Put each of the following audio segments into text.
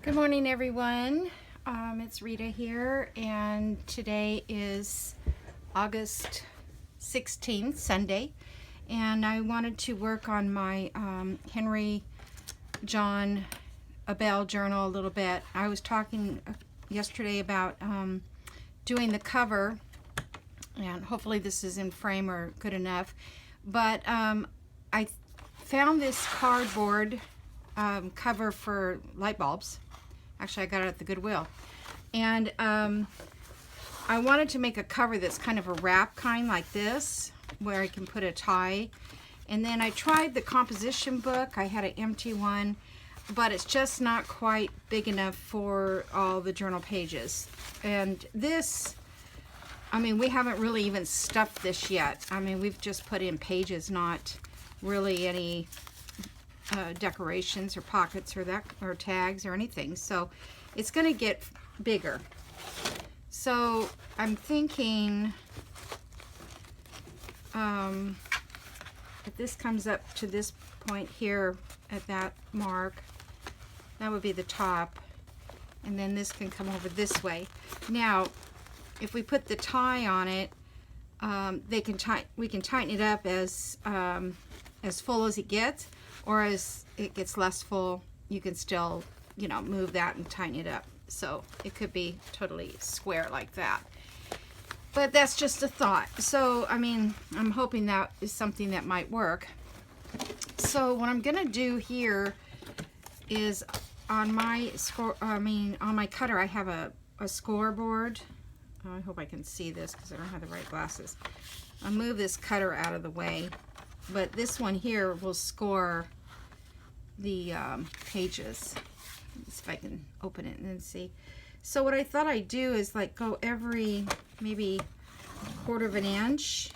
Good morning, everyone. It's Rita here, and today is August 16th, Sunday, and I wanted to work on my John Abele journal a little bit. I was talking yesterday about doing the cover, and hopefully this is in frame or good enough, but I found this cardboard cover for light bulbs. Actually, I got it at the Goodwill. And I wanted to make a cover that's kind of a wrap kind like this, where I can put a tie. And then I tried the composition book. I had an empty one, but it's just not quite big enough for all the journal pages. And this, I mean, we haven't really even stuffed this yet. I mean, we've just put in pages, not really any decorations or pockets or tags or anything, so it's going to get bigger. So I'm thinking if this comes up to this point here at that mark, that would be the top, and then this can come over this way. Now if we put the tie on it, we can tighten it up as full as it gets, or as it gets less full, you can still, you know, move that and tighten it up. So it could be totally square like that. But that's just a thought. So, I mean, I'm hoping that is something that might work. So what I'm gonna do here is on my on my cutter, I have a scoreboard. I hope I can see this because I don't have the right glasses. I'll move this cutter out of the way. But this one here will score the pages. Let's see if I can open it and then see. So what I thought I'd do is like go every maybe 1/4 of an inch,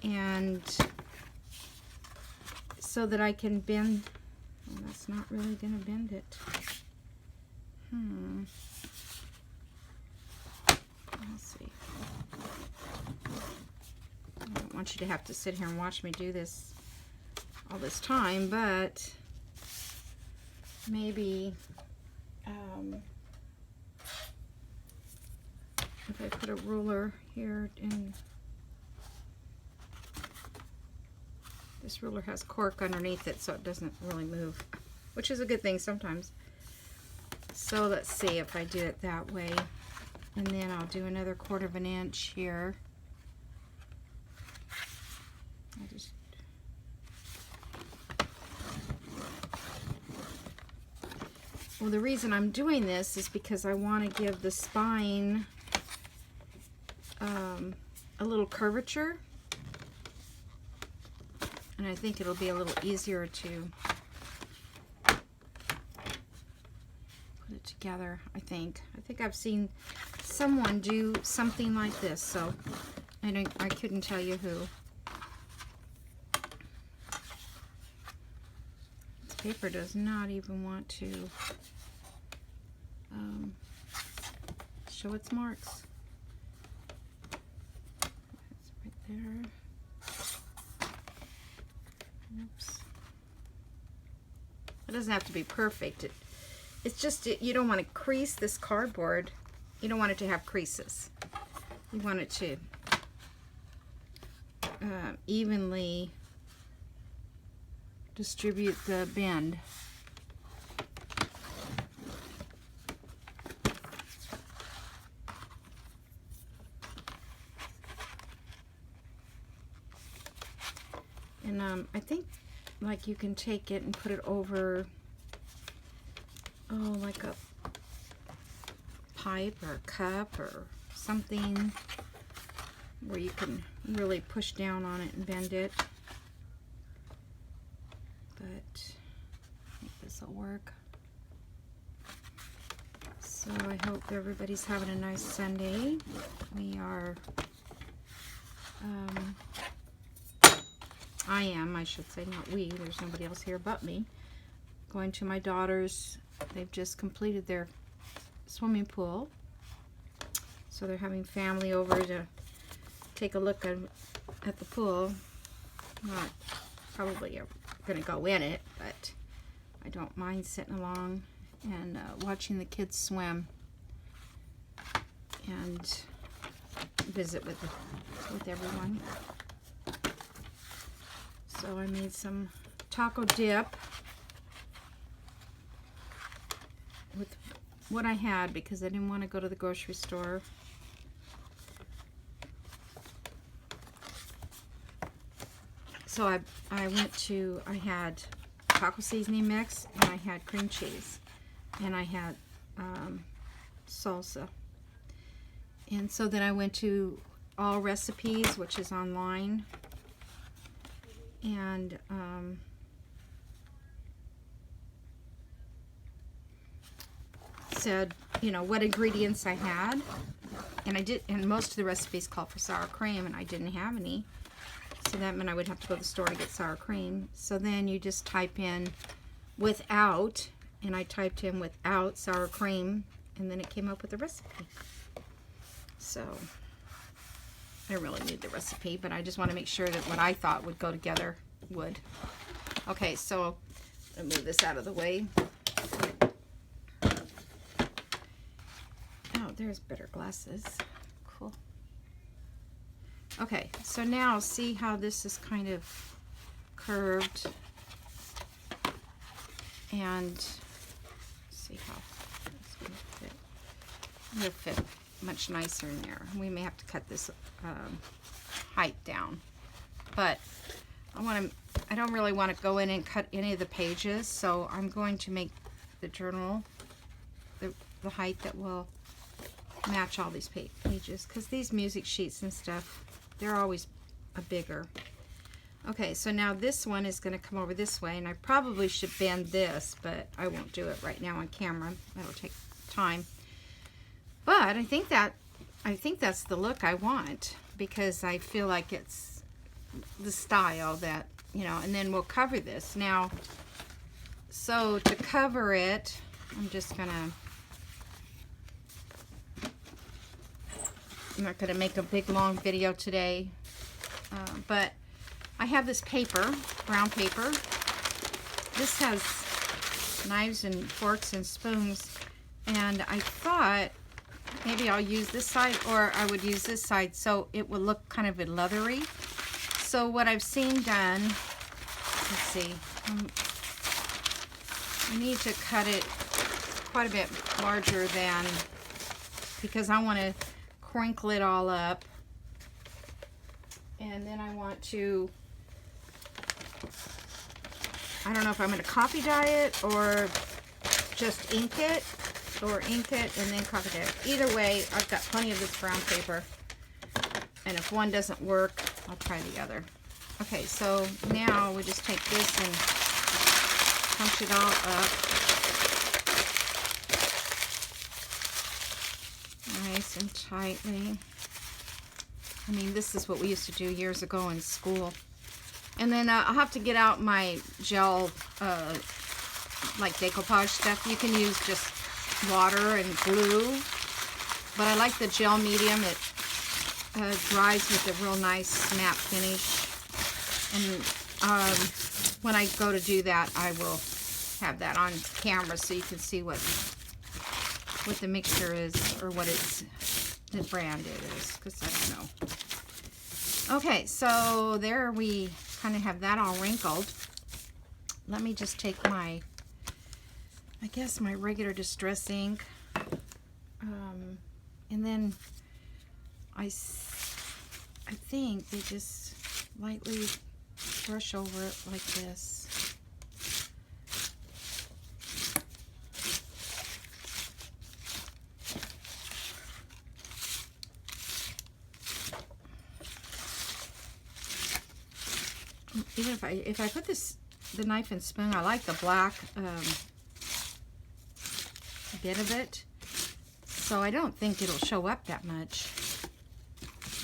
and so that I can bend. Well, that's not really going to bend it. Let's see. I don't want you to have to sit here and watch me do this all this time, but maybe if I put a ruler here, and this ruler has cork underneath it so it doesn't really move, which is a good thing sometimes. So let's see if I do it that way, and then I'll do another 1/4 of an inch here. Well, the reason I'm doing this is because I want to give the spine a little curvature, and I think it'll be a little easier to put it together. I think I've seen someone do something like this, so I couldn't tell you who. This paper does not even want to show its marks. It's right there. Oops. It doesn't have to be perfect. It's just you don't want to crease this cardboard. You don't want it to have creases. You want it to evenly distribute the bend. And I think like you can take it and put it over, like a pipe or a cup or something where you can really push down on it and bend it. But I think this will work. So I hope everybody's having a nice Sunday. We are, I should say, not we, there's nobody else here but me, going to my daughter's. They've just completed their swimming pool, so they're having family over to take a look at the pool. Not probably going to go in it, but I don't mind sitting along and watching the kids swim and visit with everyone. So I made some taco dip with what I had because I didn't want to go to the grocery store. So I had taco seasoning mix, and I had cream cheese, and I had salsa. And so then I went to All Recipes, which is online, and said, you know, what ingredients I had, and most of the recipes called for sour cream, and I didn't have any. So that meant I would have to go to the store to get sour cream. So then you just type in without, and I typed in without sour cream, and then it came up with a recipe. So I really need the recipe, but I just want to make sure that what I thought would go together would. Okay, so I'll move this out of the way. Oh, there's better glasses. Cool. Okay, so now see how this is kind of curved, and see how it's going to fit. It'll fit much nicer in there. We may have to cut this height down, but I don't really want to go in and cut any of the pages, so I'm going to make the journal the height that will match all these pages, because these music sheets and stuff, they're always a bigger. Okay, so now this one is going to come over this way, and I probably should bend this, but I won't do it right now on camera. That'll take time. But I think that's the look I want, because I feel like it's the style that, you know, and then we'll cover this. Now, so to cover it, I'm not going to make a big long video today, but I have this paper, brown paper. This has knives and forks and spoons, and I thought maybe I'll use this side, or I would use this side so it would look kind of leathery. So what I've seen done, let's see, I need to cut it quite a bit larger than, because I want to crinkle it all up, and then I want to, I don't know if I'm going to copy dye it or just ink it, and then copy dye it. Either way, I've got plenty of this brown paper, and if one doesn't work, I'll try the other. Okay, so now we just take this and punch it all up nice and tightly. I mean, this is what we used to do years ago in school. And then I'll have to get out my gel, like decoupage stuff. You can use just water and glue, but I like the gel medium. It dries with a real nice matte finish. And when I go to do that, I will have that on camera so you can see what the mixture is, or what the brand it is, because I don't know. Okay, so there we kind of have that all wrinkled. Let me just take my, I guess my regular distress ink, and then I think they just lightly brush over it like this. Even if I put the knife and spoon, I like the black bit of it, so I don't think it'll show up that much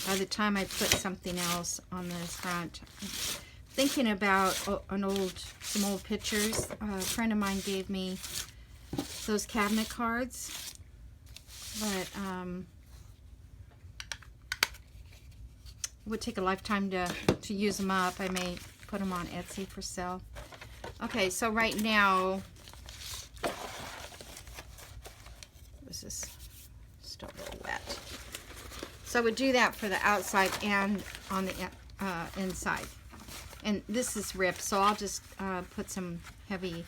by the time I put something else on the front. Thinking about some old pictures. A friend of mine gave me those cabinet cards, but it would take a lifetime to use them up. I may put them on Etsy for sale. Okay, so right now This is still a little wet. So I would do that for the outside and on the inside. And this is ripped, so I'll just put some heavy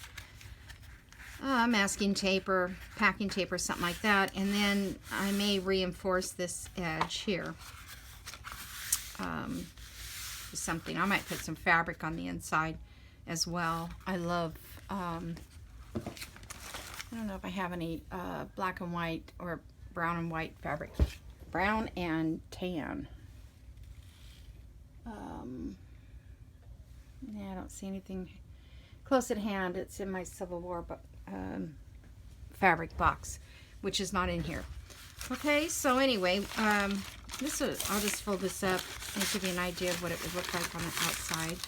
masking tape or packing tape or something like that, and then I may reinforce this edge here. Something. I might put some fabric on the inside as well. I love, I don't know if I have any black and white or brown and white fabric. Brown and tan. Yeah, I don't see anything close at hand. It's in my Civil War fabric box, which is not in here. Okay, so anyway, I'll just fold this up and give you an idea of what it would look like on the outside.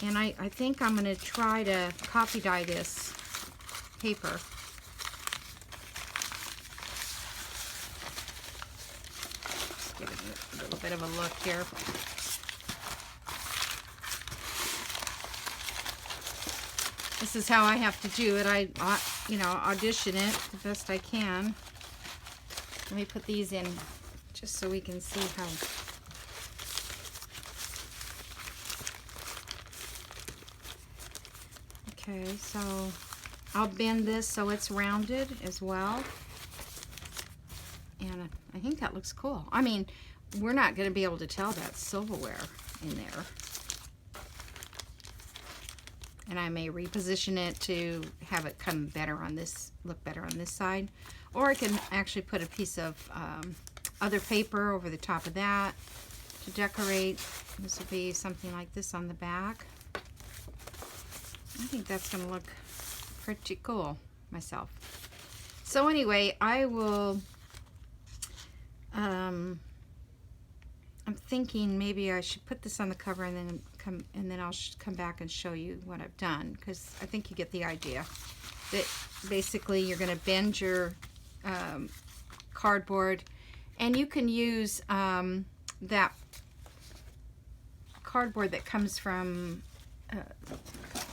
And I think I'm going to try to copy dye this paper. Just give it a little bit of a look here. This is how I have to do it. I audition it the best I can. Let me put these in just so we can see how. Okay, so I'll bend this so it's rounded as well. And I think that looks cool. I mean, we're not going to be able to tell that's silverware in there. And I may reposition it to have it come better on this, look better on this side. Or I can actually put a piece of other paper over the top of that to decorate. This will be something like this on the back. I think that's going to look pretty cool myself. So anyway, I will, I'm thinking maybe I should put this on the cover and then I'll come back and show you what I've done, because I think you get the idea that basically you're going to bend your cardboard, and you can use that cardboard that comes from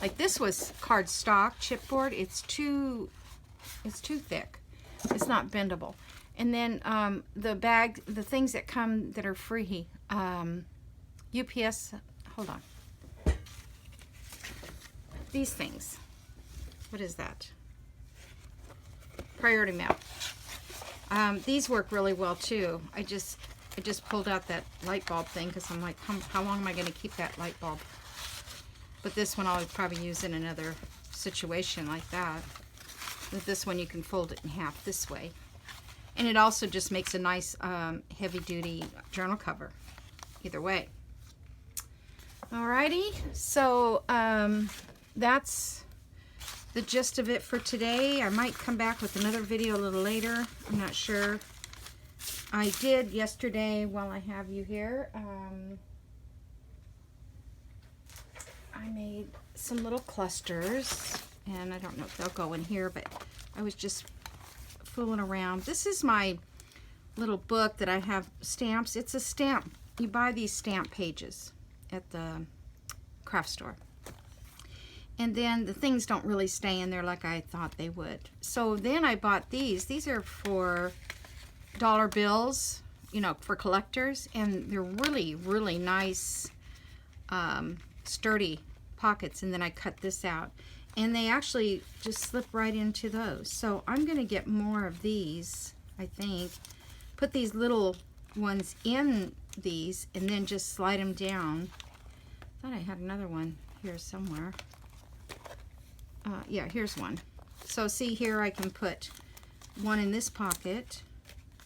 like this was cardstock chipboard. It's too thick. It's not bendable. And then the things that come that are free, UPS. Hold on. These things. What is that? Priority mail. These work really well too. I just pulled out that light bulb thing because I'm like, how long am I going to keep that light bulb? But this one I'll probably use in another situation like that. With this one you can fold it in half this way. And it also just makes a nice heavy-duty journal cover. Either way. Alrighty, so that's the gist of it for today. I might come back with another video a little later. I'm not sure. I did yesterday, while I have you here, I made some little clusters, and I don't know if they'll go in here, but I was just fooling around. This is my little book that I have stamps. It's a stamp. You buy these stamp pages at the craft store, and then the things don't really stay in there like I thought they would. So then I bought these are for dollar bills, you know, for collectors, and they're really nice sturdy pockets. And then I cut this out, and they actually just slip right into those. So I'm gonna get more of these. I think put these little ones in these and then just slide them down. I thought I had another one here somewhere. Yeah, here's one. So see here, I can put one in this pocket,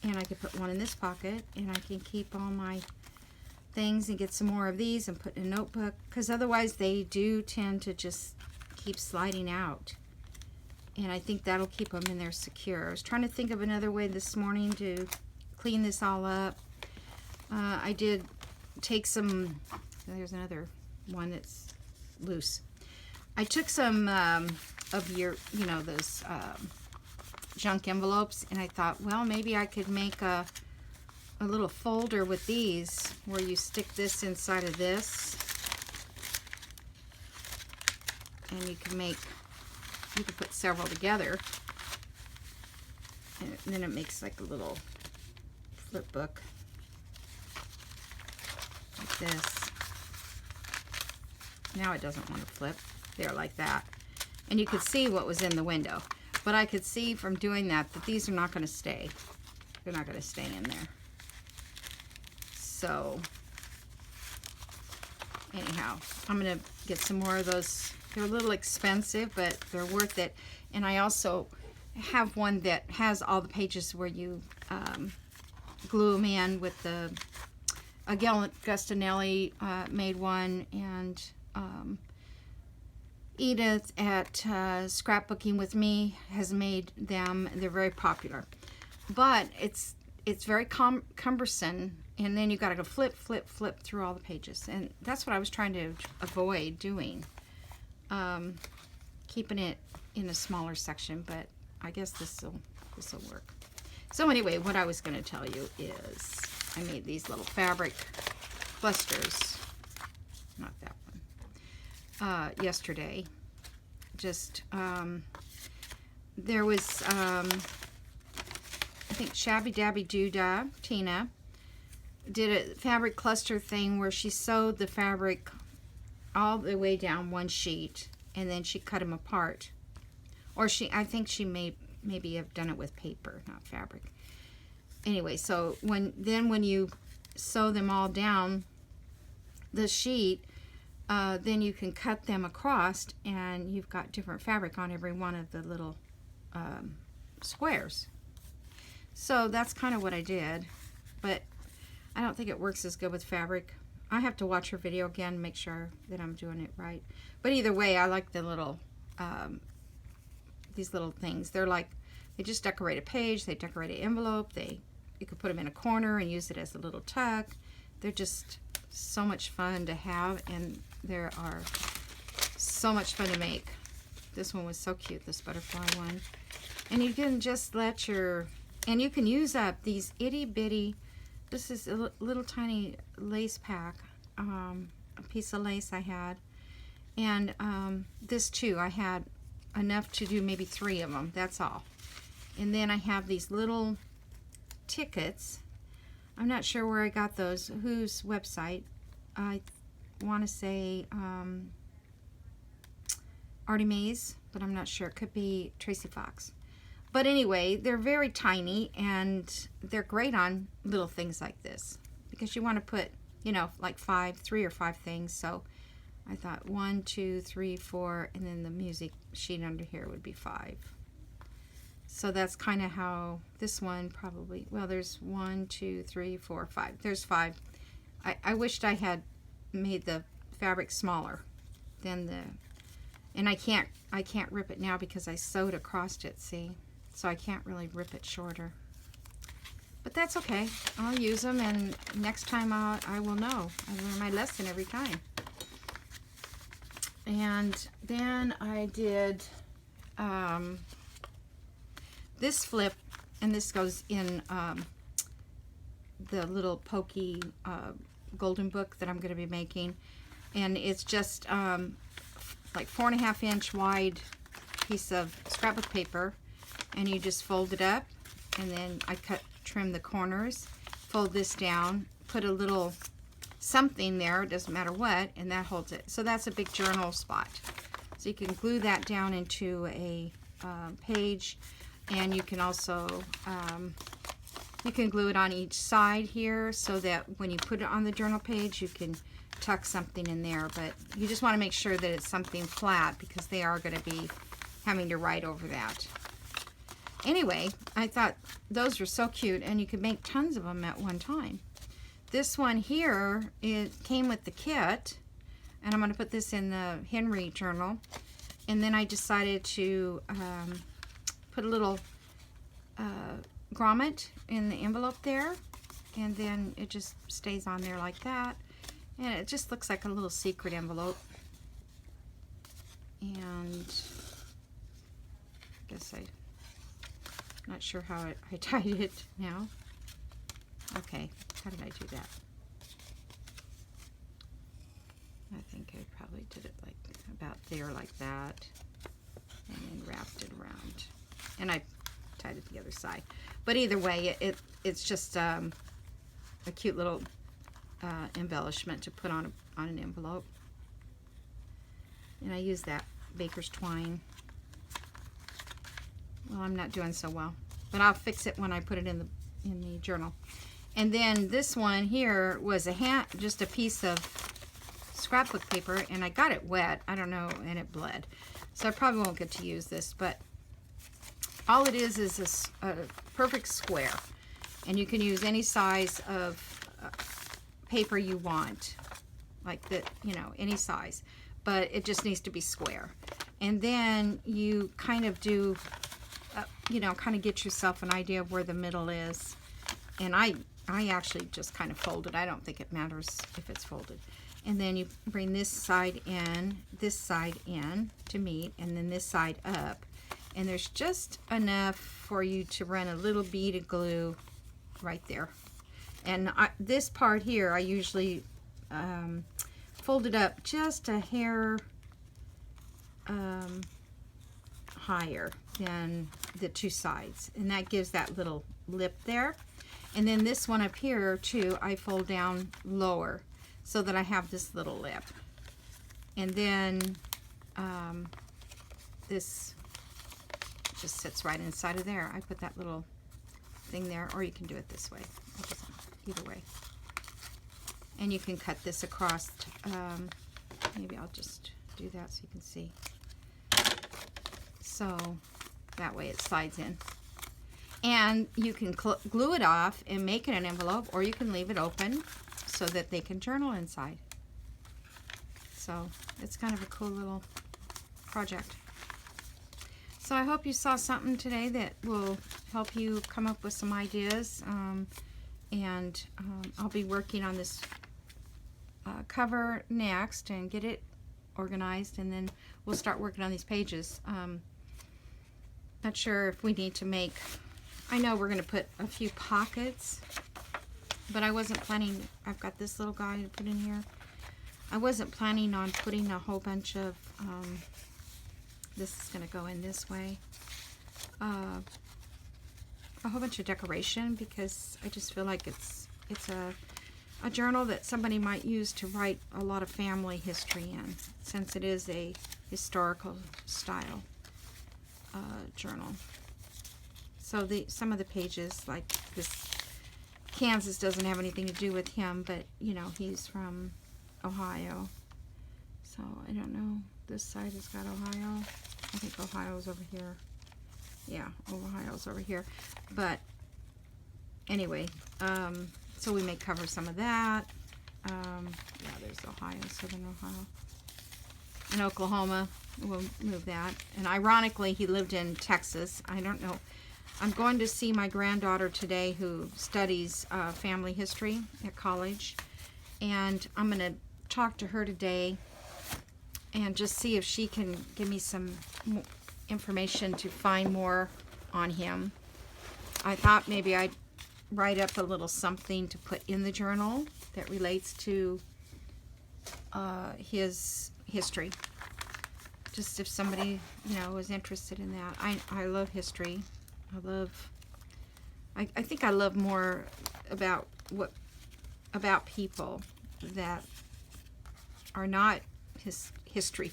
and I can put one in this pocket, and I can keep all my things and get some more of these and put in a notebook, because otherwise they do tend to just keep sliding out. And I think that'll keep them in there secure. I was trying to think of another way this morning to clean this all up. I did take some, there's another one that's loose. I took some of your, you know, those junk envelopes, and I thought, well, maybe I could make a little folder with these where you stick this inside of this, and you can make you could put several together, and then it makes like a little flip book like this. Now it doesn't want to flip there like that, and you could see what was in the window, but I could see from doing that that these are not going to stay. They're not going to stay in there. So anyhow, I'm going to get some more of those. They're a little expensive, but they're worth it. And I also have one that has all the pages where you glue them in with the Gustinelli made one, and Edith at Scrapbooking with Me has made them. They're very popular, but it's very cumbersome, and then you got to go flip through all the pages, and that's what I was trying to avoid doing, keeping it in a smaller section. But I guess this will work. So anyway, what I was going to tell you is I made these little fabric clusters, not that one, yesterday. Just there was I think Shabby Dabby Doodah, Tina, did a fabric cluster thing where she sewed the fabric all the way down one sheet, and then she cut them apart. Or I think she maybe have done it with paper, not fabric. Anyway, so when you sew them all down the sheet, then you can cut them across, and you've got different fabric on every one of the little squares. So that's kind of what I did, but I don't think it works as good with fabric. I have to watch her video again, make sure that I'm doing it right. But either way, I like the little, these little things. They're like, they just decorate a page, they decorate an envelope, you could put them in a corner and use it as a little tuck. They're just so much fun to have, and they are so much fun to make. This one was so cute, this butterfly one. And you can just let and you can use up these itty bitty, this is a little tiny lace pack, a piece of lace I had. And this too, I had enough to do maybe 3 of them, that's all. And then I have these little tickets. I'm not sure where I got those, whose website. I want to say Artie Mays, but I'm not sure. It could be Tracy Fox. But anyway, they're very tiny, and they're great on little things like this, because you want to put, you know, like 3 or 5 things. So I thought 1, 2, 3, 4, and then the music sheet under here would be 5. So that's kind of how this one probably, well, there's 1, 2, 3, 4, 5. There's 5. I wished I had made the fabric smaller than and I can't rip it now because I sewed across it, see? So I can't really rip it shorter. But that's okay. I'll use them, and next time I will know. I learn my lesson every time. And then I did this flip, and this goes in the little pokey golden book that I'm going to be making. And it's just like 4.5 inch wide piece of scrapbook paper, and you just fold it up, and then I trim the corners, fold this down, put a little something there, it doesn't matter what, and that holds it. So that's a big journal spot. So you can glue that down into a page, and you can also you can glue it on each side here, so that when you put it on the journal page, you can tuck something in there. But you just want to make sure that it's something flat, because they are going to be having to write over that. Anyway, I thought those were so cute, and you could make tons of them at one time. This one here, it came with the kit, and I'm going to put this in the Henry journal. And then I decided to put a little grommet in the envelope there, and then it just stays on there like that, and it just looks like a little secret envelope. And I guess I'm not sure how I tied it now. Okay, how did I do that? I think I probably did it like about there, like that, and then and I tied it the other side. But either way, it's just a cute little embellishment to put on an envelope. And I use that baker's twine. Well, I'm not doing so well, but I'll fix it when I put it in the journal. And then this one here was just a piece of scrapbook paper, and I got it wet, I don't know, and it bled. So I probably won't get to use this, but all it is a perfect square. And you can use any size of paper you want, like that, you know, any size, but it just needs to be square. And then you kind of do, you know, kind of get yourself an idea of where the middle is. And I actually just kind of fold it. I don't think it matters if it's folded. And then you bring this side in to meet, and then this side up. And there's just enough for you to run a little bead of glue right there. And this part here, I usually fold it up just a hair higher than the two sides. And that gives that little lip there. And then this one up here too, I fold down lower so that I have this little lip. And then this just sits right inside of there. I put that little thing there, or you can do it this way. It doesn't, either way. And you can cut this across. Maybe I'll just do that so you can see. So that way it slides in. And you can glue it off and make it an envelope, or you can leave it open so that they can journal inside. So it's kind of a cool little project. So I hope you saw something today that will help you come up with some ideas. I'll be working on this cover next and get it organized, and then we'll start working on these pages. Not sure if we need to make, I know we're going to put a few pockets, but I wasn't planning, I've got this little guy to put in here. I wasn't planning on putting a whole bunch of, this is going to go in this way, a whole bunch of decoration, because I just feel like it's a journal that somebody might use to write a lot of family history in, since it is a historical style journal. So some of the pages, like this, Kansas doesn't have anything to do with him, but you know, he's from Ohio. So I don't know, this side has got Ohio. I think Ohio's over here. Yeah, Ohio's over here. But anyway, so we may cover some of that. Yeah, there's Ohio, Southern Ohio. And Oklahoma, we'll move that. And ironically, he lived in Texas. I don't know. I'm going to see my granddaughter today who studies family history at college. And I'm going to talk to her today and just see if she can give me some information to find more on him. I thought maybe I'd write up a little something to put in the journal that relates to his history. Just if somebody, you know, is interested in that. I love history. I think I love more about people that are not history,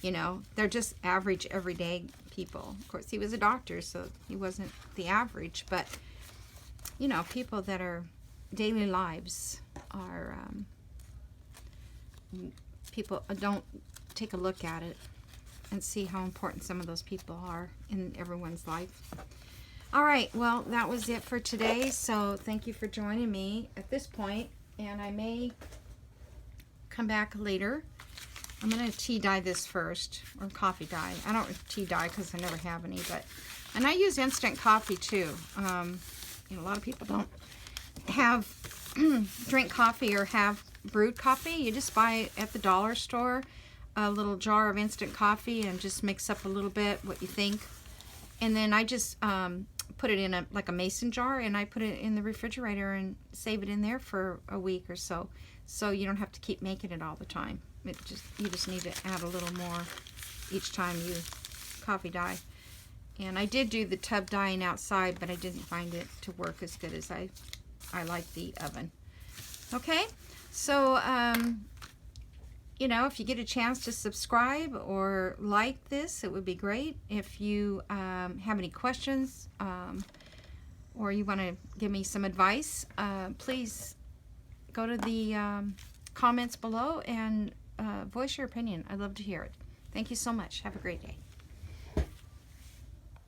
you know, they're just average everyday people. Of course, he was a doctor, so he wasn't the average, but you know, people that are daily lives are people don't take a look at it and see how important some of those people are in everyone's life. All right, well, that was it for today, so thank you for joining me at this point, and I may come back later. I'm going to tea dye this first, or coffee dye. I don't tea dye because I never have any, and I use instant coffee too. You know, a lot of people don't have drink coffee or have brewed coffee. You just buy at the dollar store a little jar of instant coffee and just mix up a little bit what you think. And then I just put it in like a mason jar, and I put it in the refrigerator and save it in there for a week or so. So you don't have to keep making it all the time. You just need to add a little more each time you coffee dye. And I did do the tub dyeing outside, but I didn't find it to work as good as I like the oven. Okay, so you know, if you get a chance to subscribe or like this, it would be great. If you have any questions or you want to give me some advice, please go to the comments below and voice your opinion. I'd love to hear it. Thank you so much. Have a great day.